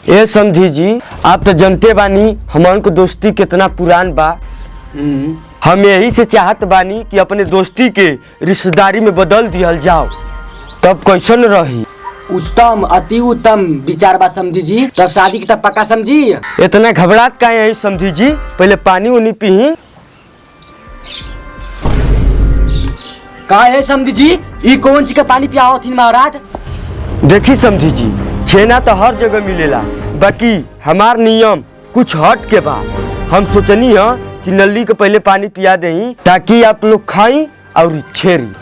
ए समझी जी, आप तो जानते बानी हमन को दोस्ती कितना पुरान बा। हम यही से चाहत बानी कि अपने दोस्ती के रिश्तेदारी में बदल दिया जाओ, तब कैसन रही। उत्तम, अति उत्तम विचार बा समझी जी। तब शादी की तब पक्का समझी। इतना घबराहट का है समझी जी, पहले पानी उनी पी। का है समझी जी, ये कौन सी का पानी पियाओ थी महाराज? देखी समझी जी, छेना तो हर जगह मिलेला, बाकी हमार नियम कुछ हट के बा। हम सोचनी है कि नली को पहले पानी पिया दें ताकि आप लोग खाई और छेरी।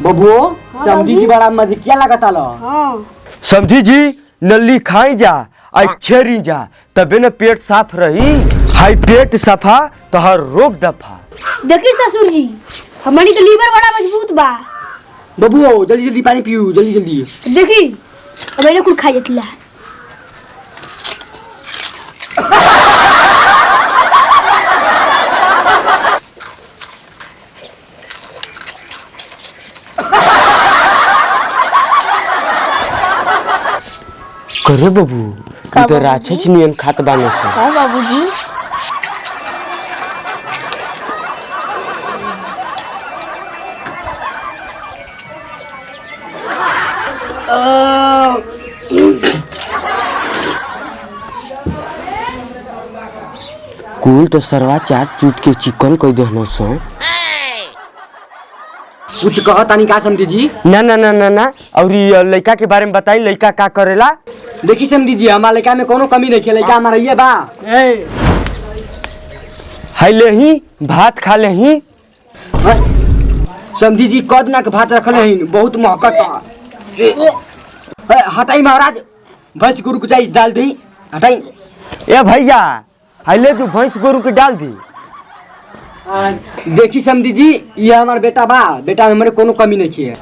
बबुओ, समझी जी बड़ा मजे क्या लगता लो। समझी जी, नली खाई जा और छेरी जा, तबे न पेट साफ रही। हाई पेट सफा तो हर रोग दफा। देखी ससुर जी, हमारी तो लीवर बड़ा मजबूत बा। बबुओ जल्दी जल्दी पानी पियो, जल्दी जल्दी। देखी अब मैंने कुछ खा जतला। करे बाबू, तो राक्षस नियन खात बाने से। हाँ बाबूजी। कुल तो सरवा चाट चूट के चिकन कह देना सो। कुछ कहो तानी का समझी जी? ना ना ना ना ना, और ये लड़का के बारे में बताई, लड़का का करेला। देखी समझी जी, हमारे लड़का में कोनो कमी नहीं है, लड़का हमारा ये बा। हाय ले ही भात खा ले ही। समझी जी कद ना के भात रखल है, बहुत महकता। हटाई महाराज, भैंस गुरु को जाई डाल दी, हटाई। ए भैया, हाय ले जो भैंस गोरू के डाल दी। देखी समझी जी, ये हमारा बेटा बा, बेटा में हमारे कोनो कमी नहीं है।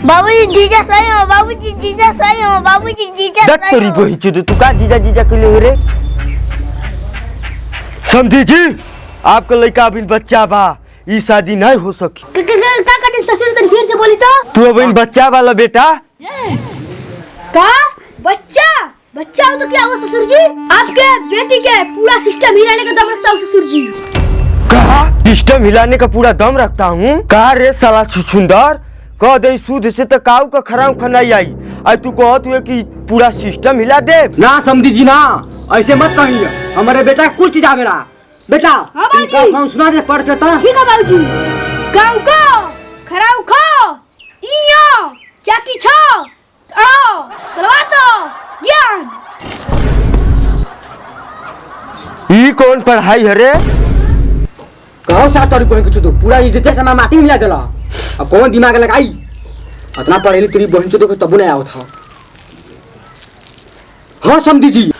बाबूजी जीजा सही हो, बाबूजी जीजा सही हो, बाबूजी जीजा देख तोरी बही चुद, तू का जीजा जीजा के लिए रे। समझी जी, आपका लड़का अभी बच्चा बा, ये शादी नहीं हो सकी। का कटे ससुर तन फिर से बोली तो? तू अभी बच्चा वाला बेटा। का बच्चा? बच्चा हो तो क्या हो ससुर जी? आपके बेटी के पूरा सिस्टम हिलाने का दम रखता हूँ ससुर जी। कहा सिस्टम हिलाने का पूरा दम रखता हूँ? कहा रे साला छुछुंदर, कह दे सूद से तो काऊ का खराम खनाई आई, आज तू कहत हुए कि पूरा सिस्टम हिला दे। ना समझी जी ना, ऐसे मत कहिए, हमारे बेटा कुल चीज आवेला। बेटा हाँ बाबूजी, हम सुना दे पढ़ते तो। ठीक है बाबूजी। काऊ को खराऊ खो, इयो चाकी छो, आओ तलवार तो ज्ञान। ये कौन पढ़ाई है रे? कहो साथ तोरी बहन के तो पूरा इज्जत से माटी मिला देला। अब कौन दिमाग लगाई, इतना पढ़ेली तेरी बहन चोदो के तबु नहीं आओ था। हाँ समझी जी,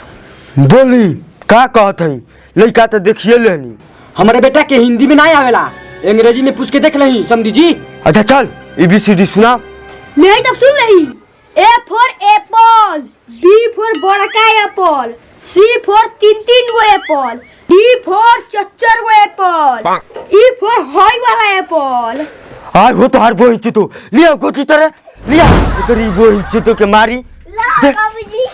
बोली का कहत हई? लड़का तो देखिए लेनी। हमारे बेटा के हिंदी में नहीं आवेला, अंग्रेजी में पूछ के देख लही समझी जी। अच्छा चल ABCD सुना। नहीं तब सुन लही। A for apple, B for बड़का एप्पल, C for तीन गो एप्पल, D for चच्चर गो एप्पल, E for हाई वाला एप्पल। आय हो तो हर बोही चितो लिया कोची तरह लिया करी बोही चितो के मारी ला बाबूजी।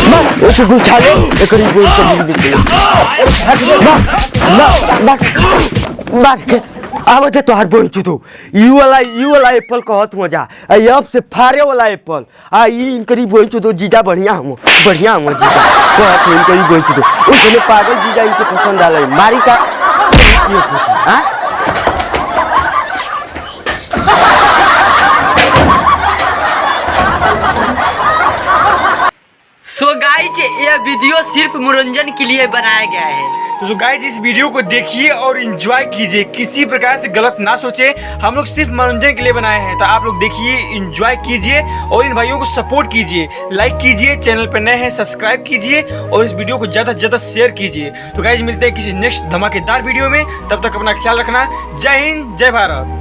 मार ओके गुछा ले करी बोही के बिल्कुल मार के आवत तो हर बोही चितो यू वाला एप्पल कहत हो जा आई अब से फारे वाला एप्पल आ ई करी बोही चितो जीजा बढ़िया हम जीजा कहत इन करी बोही चितो उसने पागल जीजा इनके पसंद आले मारी का ये पूछी हां। सो गाइज ये वीडियो सिर्फ मनोरंजन के लिए बनाया गया है। तो गाइज इस वीडियो को देखिए और एंजॉय कीजिए, किसी प्रकार से गलत ना सोचे, हम लोग सिर्फ मनोरंजन के लिए बनाए हैं। तो आप लोग देखिए, एंजॉय कीजिए और इन भाइयों को सपोर्ट कीजिए, लाइक कीजिए, चैनल पर नए हैं सब्सक्राइब कीजिए और इस वीडियो को ज़्यादा से ज़्यादा शेयर कीजिए। तो गाइज मिलते हैं किसी नेक्स्ट धमाकेदार वीडियो में, तब तक अपना ख्याल रखना। जय हिंद, जय भारत।